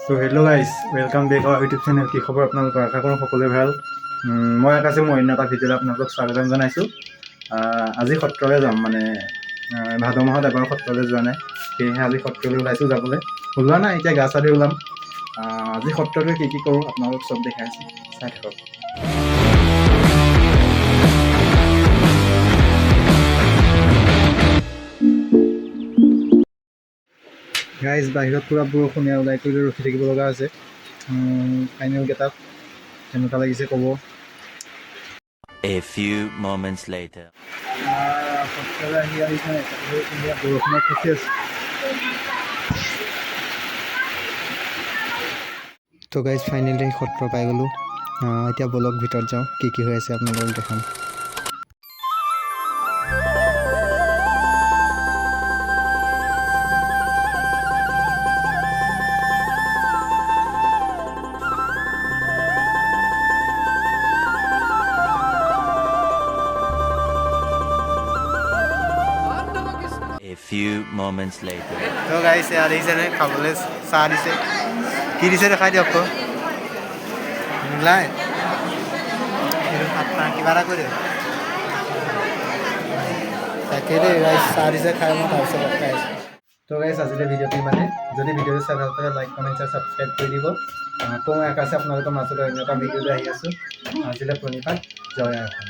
So hello guys, welcome back our YouTube channel. কি খবৰ আপোনালোকৰ? আশা কৰোঁ সকলোৱে ভাল। মই আকাশে মই অন্য এটা ভিডিঅ'ত আপোনালোকক স্বাগতম জনাইছোঁ। আজি সত্ৰলৈ যাম, মানে ভাদ মাহত এবাৰ সত্ৰলৈ যোৱা নাই, সেয়েহে আজি সত্ৰলৈ ওলাইছোঁ যাবলৈ। ওলোৱা নাই, এতিয়া গা চা ধুই ওলাম। আজি সত্ৰলৈ কি কৰোঁ আপোনালোকক চব দেখাই আছোঁ, চাই থাকক। গাইজ বাহিৰত পূৰা বৰষুণীয়া ওলাই কৰি ৰখি থাকিব লগা হৈছে। ফাইনেল গেটআপ কেনেকুৱা লাগিছে ক'ব। A few moments later. সত্ৰলৈ আহি আহিছে, বৰষুণত ফচি আছে। তো গাইজ ফাইনেলি সত্ৰ পাই গ'লোঁ। এতিয়া বলক ভিতৰত যাওঁ, কি হৈ আছে আপোনালোকক দেখাম। A few moments later. তো গাইজ এয়া দেখিছে নে, খাবলৈ চাহ দিছে। কি দিছে দেখাই দিয়ক আকৌ। মিলাই কিবা এটা কৰি দিয়ক। তাকে দেই গাইজ, চাহ দিছে, খাই মই তাৰপিছত খাই আছোঁ। তো গাইজ আজিলৈ ভিডিঅ'টো ইমানে। যদি ভিডিঅ'টো চাই ভাল পায় লাইক কমেণ্ট আৰু ছাবস্ক্ৰাইব কৰি দিব। আকৌ মই আকাশে আপোনালোকৰ মাজলৈ অন্য এটা ভিডিঅ' লৈ আহি আছোঁ। আজিলৈ প্ৰণিপাত, জয় আই অসম।